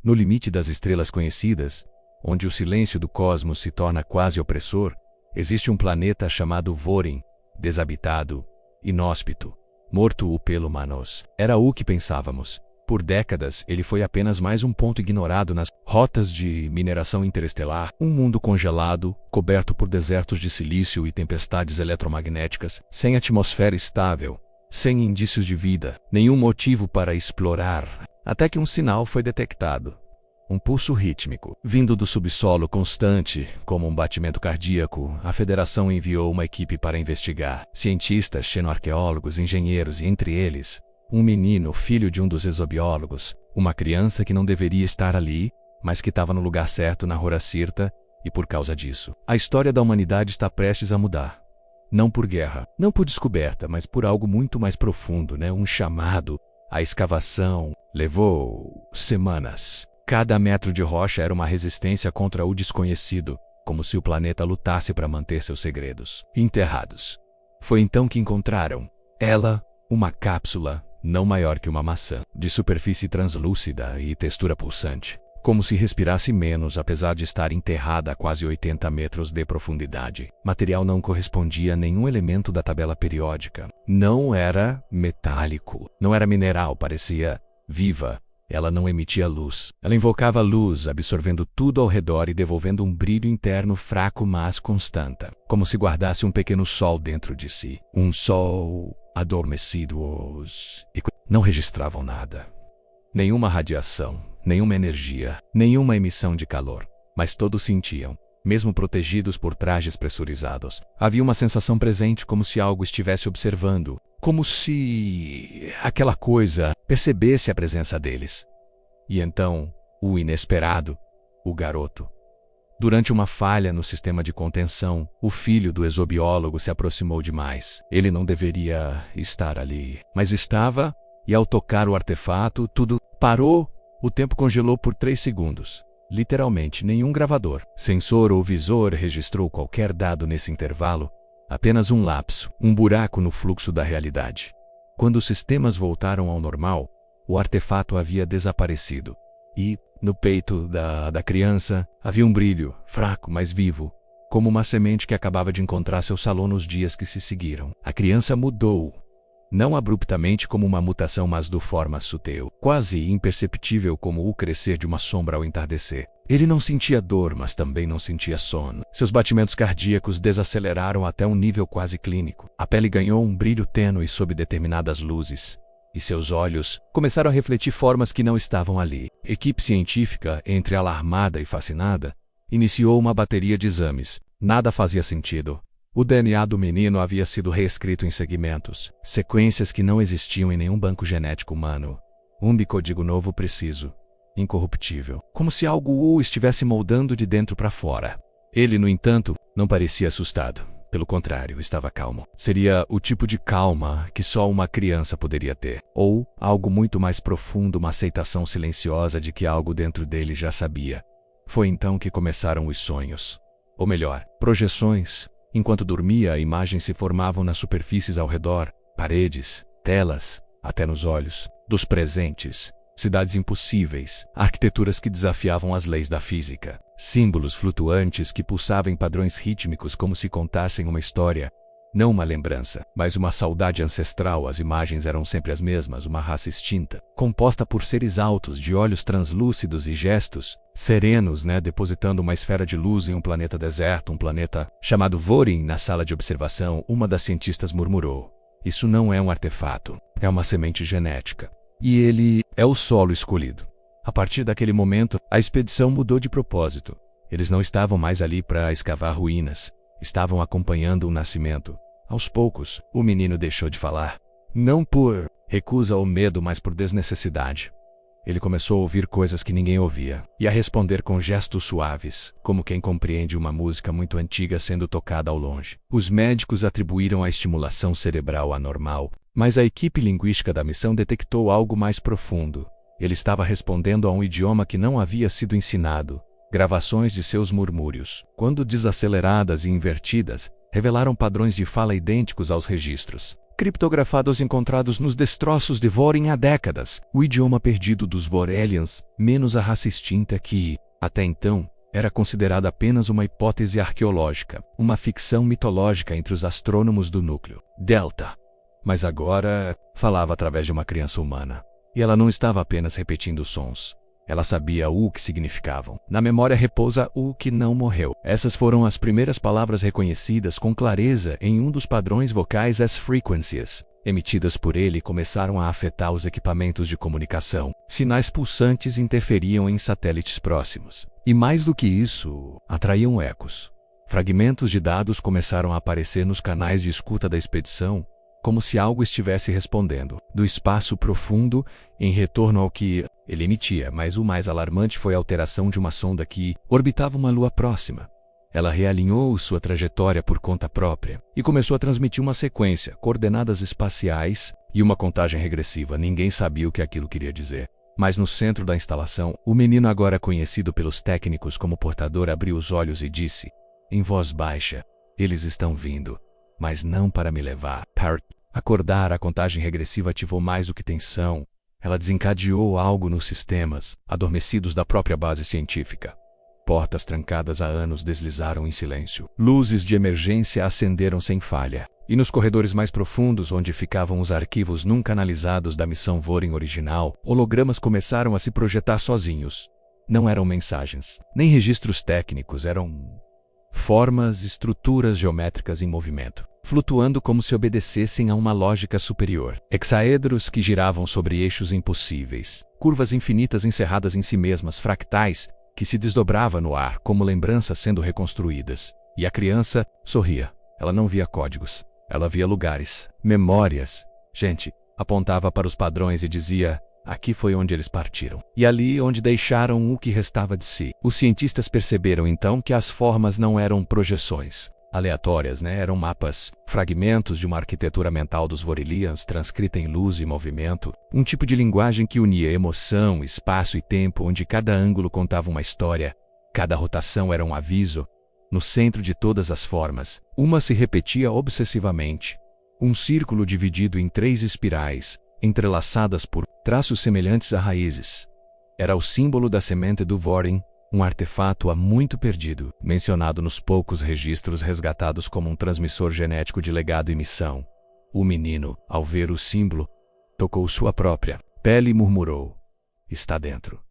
No limite das estrelas conhecidas, onde o silêncio do cosmos se torna quase opressor, existe um planeta chamado Vorin, desabitado, inóspito, morto pelo humanos. Era o que pensávamos. Por décadas, ele foi apenas mais um ponto ignorado nas rotas de mineração interestelar, um mundo congelado, coberto por desertos de silício e tempestades eletromagnéticas, sem atmosfera estável, sem indícios de vida, nenhum motivo para explorar, até que um sinal foi detectado. Um pulso rítmico, vindo do subsolo constante, como um batimento cardíaco. A Federação enviou uma equipe para investigar. Cientistas, xenoarqueólogos, engenheiros e, entre eles, um menino, filho de um dos exobiólogos, uma criança que não deveria estar ali, mas que estava no lugar certo na Horacirta, e por causa disso, a história da humanidade está prestes a mudar. Não por guerra, não por descoberta, mas por algo muito mais profundo, um chamado. A escavação levou semanas. Cada metro de rocha era uma resistência contra o desconhecido, como se o planeta lutasse para manter seus segredos enterrados. Foi então que encontraram ela, uma cápsula, não maior que uma maçã, de superfície translúcida e textura pulsante, como se respirasse menos apesar de estar enterrada a quase 80 metros de profundidade. Material não correspondia a nenhum elemento da tabela periódica. Não era metálico, não era mineral, parecia viva. Ela não emitia luz. Ela invocava luz, absorvendo tudo ao redor e devolvendo um brilho interno fraco mas constante, como se guardasse um pequeno sol dentro de si. Um sol adormecido. E não registravam nada. Nenhuma radiação, nenhuma energia, nenhuma emissão de calor. Mas todos sentiam, mesmo protegidos por trajes pressurizados. Havia uma sensação presente como se algo estivesse observando. Como se aquela coisa percebesse a presença deles. E então, o inesperado, o garoto. Durante uma falha no sistema de contenção, o filho do exobiólogo se aproximou demais. Ele não deveria estar ali, mas estava, e ao tocar o artefato, tudo parou. O tempo congelou por 3 segundos. Literalmente, nenhum gravador, sensor ou visor registrou qualquer dado nesse intervalo. Apenas um lapso, um buraco no fluxo da realidade. Quando os sistemas voltaram ao normal, o artefato havia desaparecido. E, no peito da criança, havia um brilho, fraco, mas vivo, como uma semente que acabava de encontrar seu salão nos dias que se seguiram. A criança mudou. Não abruptamente como uma mutação, mas de forma sutil, quase imperceptível como o crescer de uma sombra ao entardecer. Ele não sentia dor, mas também não sentia sono. Seus batimentos cardíacos desaceleraram até um nível quase clínico. A pele ganhou um brilho tênue sob determinadas luzes. E seus olhos começaram a refletir formas que não estavam ali. Equipe científica, entre alarmada e fascinada, iniciou uma bateria de exames. Nada fazia sentido. O DNA do menino havia sido reescrito em segmentos, sequências que não existiam em nenhum banco genético humano. Um bicódigo novo preciso, incorruptível, como se algo o estivesse moldando de dentro para fora. Ele, no entanto, não parecia assustado. Pelo contrário, estava calmo. Seria o tipo de calma que só uma criança poderia ter. Ou algo muito mais profundo, uma aceitação silenciosa de que algo dentro dele já sabia. Foi então que começaram os sonhos. Ou melhor, projeções. Enquanto dormia, imagens se formavam nas superfícies ao redor, paredes, telas, até nos olhos, dos presentes, cidades impossíveis, arquiteturas que desafiavam as leis da física, símbolos flutuantes que pulsavam em padrões rítmicos como se contassem uma história, não uma lembrança, mas uma saudade ancestral. As imagens eram sempre as mesmas, uma raça extinta, composta por seres altos de olhos translúcidos e gestos serenos, depositando uma esfera de luz em um planeta deserto, um planeta chamado Vorin. Na sala de observação, uma das cientistas murmurou: "Isso não é um artefato, é uma semente genética. E ele é o solo escolhido." A partir daquele momento, a expedição mudou de propósito. Eles não estavam mais ali para escavar ruínas. Estavam acompanhando o nascimento. Aos poucos, o menino deixou de falar. Não por recusa ou medo, mas por desnecessidade. Ele começou a ouvir coisas que ninguém ouvia, e a responder com gestos suaves, como quem compreende uma música muito antiga sendo tocada ao longe. Os médicos atribuíram a estimulação cerebral anormal, mas a equipe linguística da missão detectou algo mais profundo. Ele estava respondendo a um idioma que não havia sido ensinado. Gravações de seus murmúrios, quando desaceleradas e invertidas, revelaram padrões de fala idênticos aos registros. criptografados encontrados nos destroços de Vorin há décadas, o idioma perdido dos Vorelians, menos a raça extinta que, até então, era considerada apenas uma hipótese arqueológica, uma ficção mitológica entre os astrônomos do núcleo Delta. Mas agora, falava através de uma criança humana. E ela não estava apenas repetindo sons. Ela sabia o que significavam. Na memória repousa o que não morreu. Essas foram as primeiras palavras reconhecidas com clareza em um dos padrões vocais. As frequências emitidas por ele começaram a afetar os equipamentos de comunicação. Sinais pulsantes interferiam em satélites próximos. E mais do que isso, atraíam ecos. Fragmentos de dados começaram a aparecer nos canais de escuta da expedição, como se algo estivesse respondendo, do espaço profundo, em retorno ao que ele emitia, mas o mais alarmante foi a alteração de uma sonda que orbitava uma lua próxima. Ela realinhou sua trajetória por conta própria e começou a transmitir uma sequência, coordenadas espaciais e uma contagem regressiva. Ninguém sabia o que aquilo queria dizer. Mas no centro da instalação, o menino, agora conhecido pelos técnicos como portador, abriu os olhos e disse, em voz baixa, "Eles estão vindo, mas não para me levar." Acordar, a contagem regressiva ativou mais do que tensão. Ela desencadeou algo nos sistemas, adormecidos da própria base científica. Portas trancadas há anos deslizaram em silêncio. Luzes de emergência acenderam sem falha. E nos corredores mais profundos, onde ficavam os arquivos nunca analisados da missão Vorin original, hologramas começaram a se projetar sozinhos. Não eram mensagens, nem registros técnicos, eram formas, estruturas geométricas em movimento, flutuando como se obedecessem a uma lógica superior. Hexaedros que giravam sobre eixos impossíveis, curvas infinitas encerradas em si mesmas, fractais que se desdobrava no ar como lembranças sendo reconstruídas. E a criança sorria. Ela não via códigos. Ela via lugares, memórias. Gente, apontava para os padrões e dizia, aqui foi onde eles partiram. E ali onde deixaram o que restava de si. Os cientistas perceberam então que as formas não eram projeções aleatórias, eram mapas, fragmentos de uma arquitetura mental dos Vorelians transcrita em luz e movimento, um tipo de linguagem que unia emoção, espaço e tempo, onde cada ângulo contava uma história, cada rotação era um aviso. No centro de todas as formas, uma se repetia obsessivamente. Um círculo dividido em 3 espirais, entrelaçadas por traços semelhantes a raízes. Era o símbolo da semente do Vorin, um artefato há muito perdido, mencionado nos poucos registros resgatados como um transmissor genético de legado e missão. O menino, ao ver o símbolo, tocou sua própria pele e murmurou, está dentro.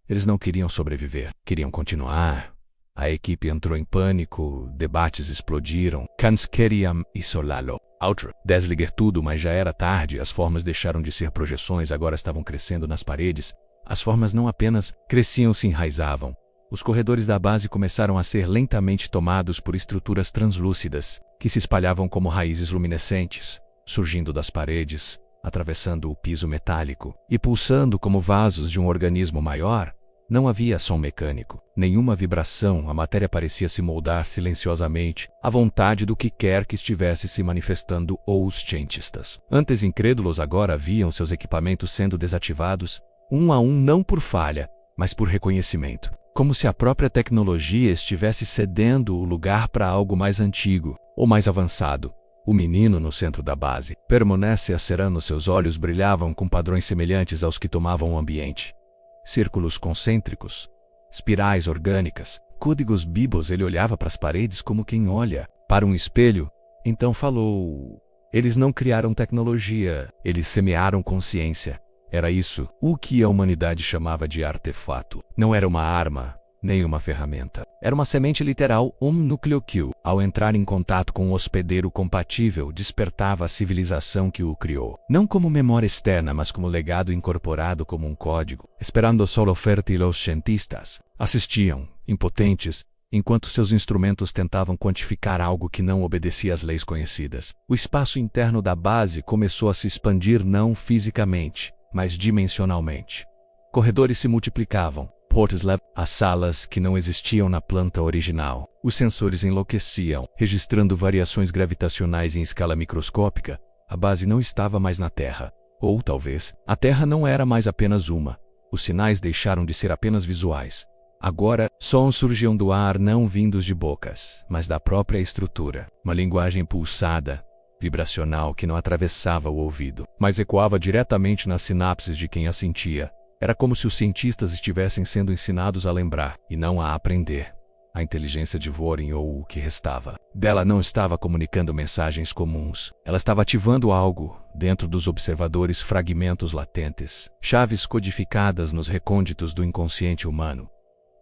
Eles não queriam sobreviver, queriam continuar. A equipe entrou em pânico, debates explodiram. Kanskeriam e Solalo. Outro. Desligar tudo, mas já era tarde. As formas deixaram de ser projeções, agora estavam crescendo nas paredes. As formas não apenas cresciam, se enraizavam. Os corredores da base começaram a ser lentamente tomados por estruturas translúcidas, que se espalhavam como raízes luminescentes, surgindo das paredes, atravessando o piso metálico e pulsando como vasos de um organismo maior. Não havia som mecânico, nenhuma vibração, a matéria parecia se moldar silenciosamente, à vontade do que quer que estivesse se manifestando. Ou os cientistas, antes incrédulos, agora viam seus equipamentos sendo desativados, um a um, não por falha, mas por reconhecimento. Como se a própria tecnologia estivesse cedendo o lugar para algo mais antigo, ou mais avançado. O menino no centro da base, permanece acerando, seus olhos brilhavam com padrões semelhantes aos que tomavam o ambiente. Círculos concêntricos, espirais orgânicas, códigos bibos. Ele olhava para as paredes como quem olha para um espelho. Então falou, eles não criaram tecnologia, eles semearam consciência. Era isso o que a humanidade chamava de artefato. Não era uma arma, nem uma ferramenta. Era uma semente literal, um núcleo que, ao entrar em contato com um hospedeiro compatível, despertava a civilização que o criou. Não como memória externa, mas como legado incorporado, como um código. Esperando solo fértil, os cientistas assistiam, impotentes, enquanto seus instrumentos tentavam quantificar algo que não obedecia às leis conhecidas. O espaço interno da base começou a se expandir, não fisicamente, mas dimensionalmente. Corredores se multiplicavam, portas as salas que não existiam na planta original. Os sensores enlouqueciam, registrando variações gravitacionais em escala microscópica. A base não estava mais na Terra. Ou talvez, a Terra não era mais apenas uma. Os sinais deixaram de ser apenas visuais. Agora, sons surgiam do ar, não vindos de bocas, mas da própria estrutura. Uma linguagem pulsada, vibracional que não atravessava o ouvido, mas ecoava diretamente nas sinapses de quem a sentia. Era como se os cientistas estivessem sendo ensinados a lembrar e não a aprender. A inteligência de Vorin, ou o que restava dela, não estava comunicando mensagens comuns. Ela estava ativando algo dentro dos observadores, fragmentos latentes, chaves codificadas nos recônditos do inconsciente humano.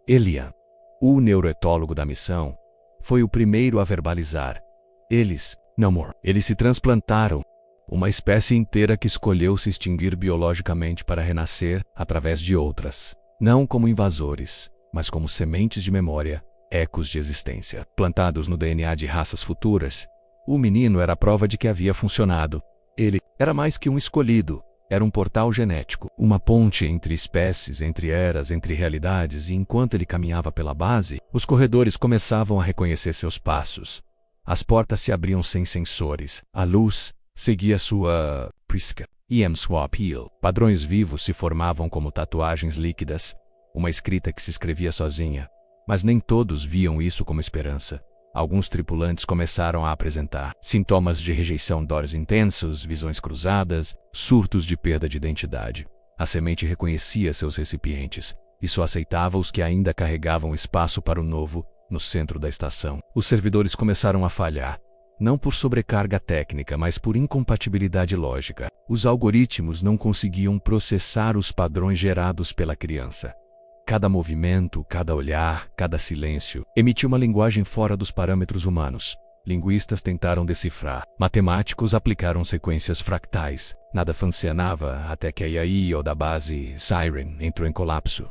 Elian, o neuroetólogo da missão, foi o primeiro a verbalizar. Eles se transplantaram. Uma espécie inteira que escolheu se extinguir biologicamente para renascer através de outras. Não como invasores, mas como sementes de memória, ecos de existência, plantados no DNA de raças futuras. O menino era a prova de que havia funcionado. Ele era mais que um escolhido. Era um portal genético, uma ponte entre espécies, entre eras, entre realidades, e enquanto ele caminhava pela base, os corredores começavam a reconhecer seus passos. As portas se abriam sem sensores. A luz seguia sua prisca. Swap Heal. Padrões vivos se formavam como tatuagens líquidas, uma escrita que se escrevia sozinha. Mas nem todos viam isso como esperança. Alguns tripulantes começaram a apresentar sintomas de rejeição, dores intensos, visões cruzadas, surtos de perda de identidade. A semente reconhecia seus recipientes e só aceitava os que ainda carregavam espaço para o novo. No centro da estação, os servidores começaram a falhar. Não por sobrecarga técnica, mas por incompatibilidade lógica. Os algoritmos não conseguiam processar os padrões gerados pela criança. Cada movimento, cada olhar, cada silêncio emitia uma linguagem fora dos parâmetros humanos. Linguistas tentaram decifrar. Matemáticos aplicaram sequências fractais. Nada funcionava até que a AI da base Siren entrou em colapso.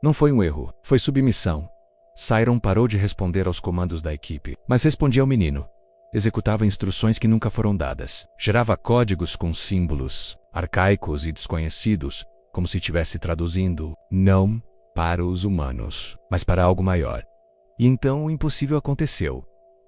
Não foi um erro, foi submissão. Siren parou de responder aos comandos da equipe, mas respondia ao menino. Executava instruções que nunca foram dadas. Gerava códigos com símbolos arcaicos e desconhecidos, como se estivesse traduzindo não para os humanos, mas para algo maior. E então o impossível aconteceu.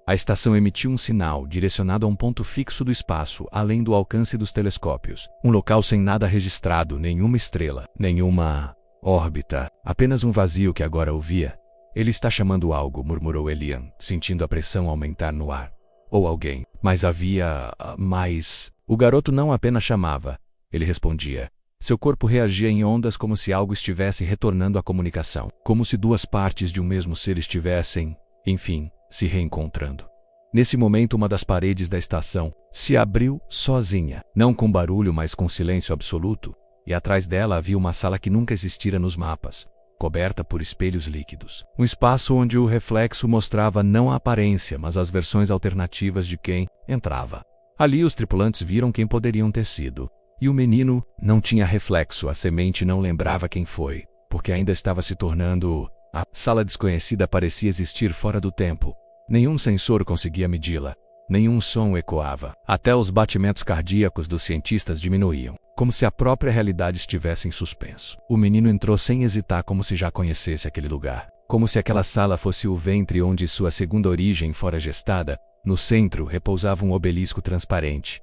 A estação emitiu um sinal direcionado a um ponto fixo do espaço, além do alcance dos telescópios. Um local sem nada registrado, nenhuma estrela, nenhuma órbita, apenas um vazio que agora ouvia. Ele está chamando algo, murmurou Elian, sentindo a pressão aumentar no ar. Ou alguém. Mas havia mais. O garoto não apenas chamava, ele respondia. Seu corpo reagia em ondas como se algo estivesse retornando à comunicação. Como se duas partes de um mesmo ser estivessem, enfim, se reencontrando. Nesse momento, uma das paredes da estação se abriu sozinha. Não com barulho, mas com silêncio absoluto. E atrás dela havia uma sala que nunca existira nos mapas, coberta por espelhos líquidos. Um espaço onde o reflexo mostrava não a aparência, mas as versões alternativas de quem entrava. Ali os tripulantes viram quem poderiam ter sido. E o menino não tinha reflexo, a semente não lembrava quem foi, porque ainda estava se tornando. A sala desconhecida parecia existir fora do tempo. Nenhum sensor conseguia medi-la. Nenhum som ecoava. Até os batimentos cardíacos dos cientistas diminuíam, como se a própria realidade estivesse em suspenso. O menino entrou sem hesitar, como se já conhecesse aquele lugar. Como se aquela sala fosse o ventre onde sua segunda origem fora gestada. No centro repousava um obelisco transparente.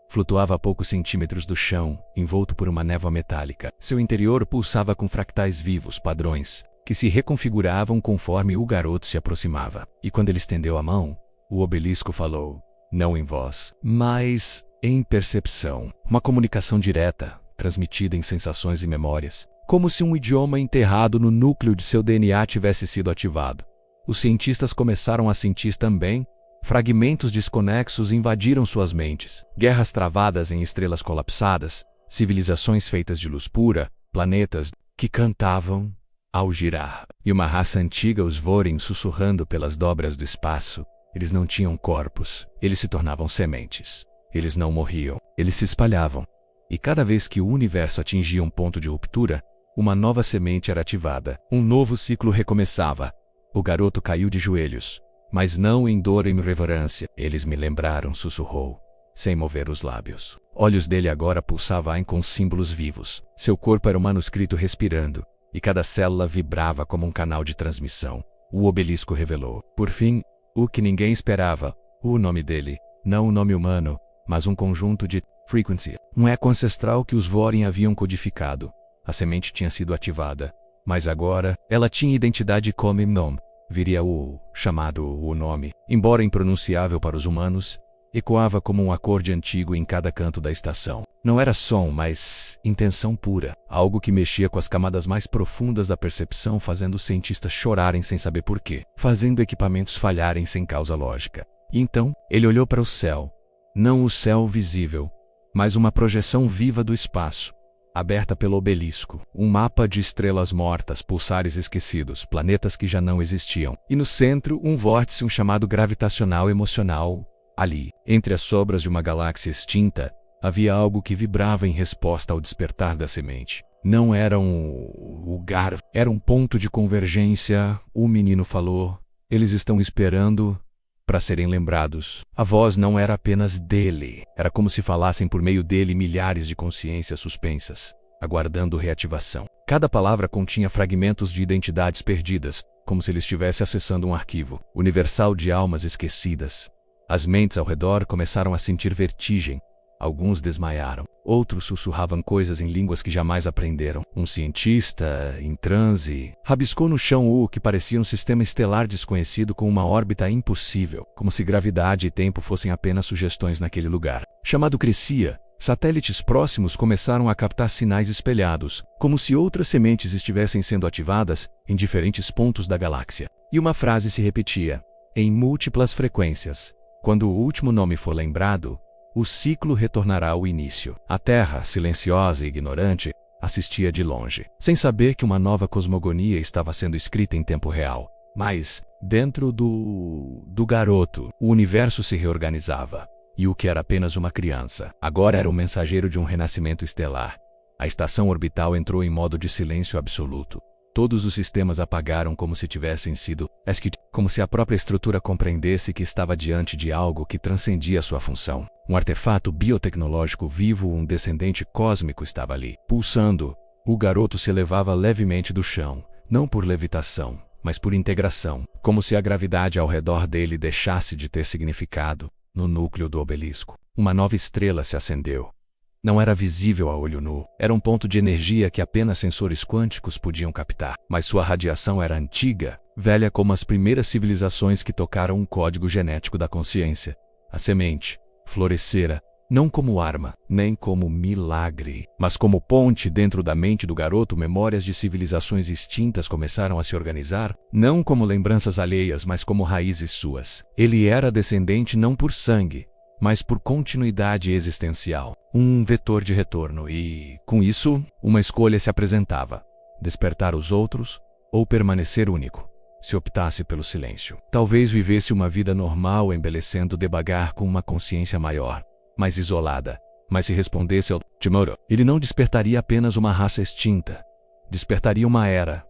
Flutuava a poucos centímetros do chão, envolto por uma névoa metálica. Seu interior pulsava com fractais vivos, padrões, que se reconfiguravam conforme o garoto se aproximava. E quando ele estendeu a mão, o obelisco falou, não em voz, mas em percepção. Uma comunicação direta, transmitida em sensações e memórias, como se um idioma enterrado no núcleo de seu DNA tivesse sido ativado. Os cientistas começaram a sentir também. Fragmentos desconexos invadiram suas mentes. Guerras travadas em estrelas colapsadas, civilizações feitas de luz pura, planetas que cantavam ao girar. E uma raça antiga, os Vorin, sussurrando pelas dobras do espaço. Eles não tinham corpos, eles se tornavam sementes. Eles não morriam, eles se espalhavam. E cada vez que o universo atingia um ponto de ruptura, uma nova semente era ativada. Um novo ciclo recomeçava. O garoto caiu de joelhos. Mas não em dor e em reverência. Eles me lembraram, sussurrou, sem mover os lábios. Olhos dele agora pulsavam com símbolos vivos. Seu corpo era um manuscrito respirando, e cada célula vibrava como um canal de transmissão. O obelisco revelou, por fim, o que ninguém esperava, o nome dele, não o nome humano, mas um conjunto de frequency, um eco ancestral que os Vorin haviam codificado. A semente tinha sido ativada, mas agora ela tinha identidade como nome. Viria o chamado o nome, embora impronunciável para os humanos, ecoava como um acorde antigo em cada canto da estação. Não era som, mas intenção pura. Algo que mexia com as camadas mais profundas da percepção, fazendo os cientistas chorarem sem saber porquê, fazendo equipamentos falharem sem causa lógica. E então, ele olhou para o céu. Não o céu visível, mas uma projeção viva do espaço, aberta pelo obelisco. Um mapa de estrelas mortas, pulsares esquecidos, planetas que já não existiam. E no centro, um vórtice chamado gravitacional emocional. Ali, entre as sobras de uma galáxia extinta, havia algo que vibrava em resposta ao despertar da semente. Não era um lugar, era um ponto de convergência. O menino falou. Eles estão esperando para serem lembrados. A voz não era apenas dele. Era como se falassem por meio dele milhares de consciências suspensas, aguardando reativação. Cada palavra continha fragmentos de identidades perdidas, como se ele estivesse acessando um arquivo universal de almas esquecidas. As mentes ao redor começaram a sentir vertigem. Alguns desmaiaram. Outros sussurravam coisas em línguas que jamais aprenderam. Um cientista, em transe, rabiscou no chão o que parecia um sistema estelar desconhecido com uma órbita impossível, como se gravidade e tempo fossem apenas sugestões naquele lugar. Chamado crescia. Satélites próximos começaram a captar sinais espelhados, como se outras sementes estivessem sendo ativadas em diferentes pontos da galáxia. E uma frase se repetia, em múltiplas frequências. Quando o último nome for lembrado, o ciclo retornará ao início. A Terra, silenciosa e ignorante, assistia de longe, sem saber que uma nova cosmogonia estava sendo escrita em tempo real. Mas, dentro do garoto, o universo se reorganizava. E o que era apenas uma criança, agora era o mensageiro de um renascimento estelar. A estação orbital entrou em modo de silêncio absoluto. Todos os sistemas apagaram como se tivessem sido como se a própria estrutura compreendesse que estava diante de algo que transcendia sua função. Um artefato biotecnológico vivo, um descendente cósmico estava ali, pulsando. O garoto se elevava levemente do chão, não por levitação, mas por integração, como se a gravidade ao redor dele deixasse de ter significado. No núcleo do obelisco, uma nova estrela se acendeu. Não era visível a olho nu. Era um ponto de energia que apenas sensores quânticos podiam captar. Mas sua radiação era antiga, velha como as primeiras civilizações que tocaram um código genético da consciência. A semente florescera, não como arma, nem como milagre, mas como ponte dentro da mente do garoto. Memórias de civilizações extintas começaram a se organizar, não como lembranças alheias, mas como raízes suas. Ele era descendente não por sangue, mas por continuidade existencial, um vetor de retorno e, com isso, uma escolha se apresentava: despertar os outros ou permanecer único. Se optasse pelo silêncio, talvez vivesse uma vida normal, embelezando devagar com uma consciência maior, mais isolada. Mas se respondesse ao Timoro, ele não despertaria apenas uma raça extinta, despertaria uma era.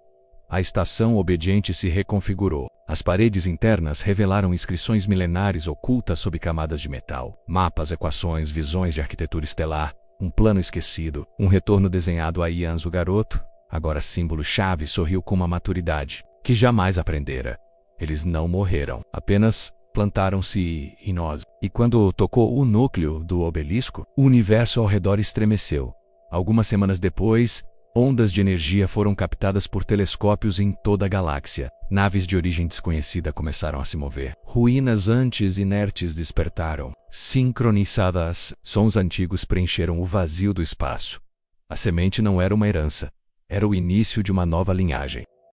A estação obediente se reconfigurou. As paredes internas revelaram inscrições milenares ocultas sob camadas de metal, mapas, equações, visões de arquitetura estelar, um plano esquecido, um retorno desenhado a Ians. O garoto, agora símbolo-chave, sorriu com uma maturidade que jamais aprendera. Eles não morreram, apenas plantaram-se em nós. E quando tocou o núcleo do obelisco, o universo ao redor estremeceu. Algumas semanas depois, ondas de energia foram captadas por telescópios em toda a galáxia. Naves de origem desconhecida começaram a se mover. Ruínas antes inertes despertaram. Sincronizadas, sons antigos preencheram o vazio do espaço. A semente não era uma herança. Era o início de uma nova linhagem.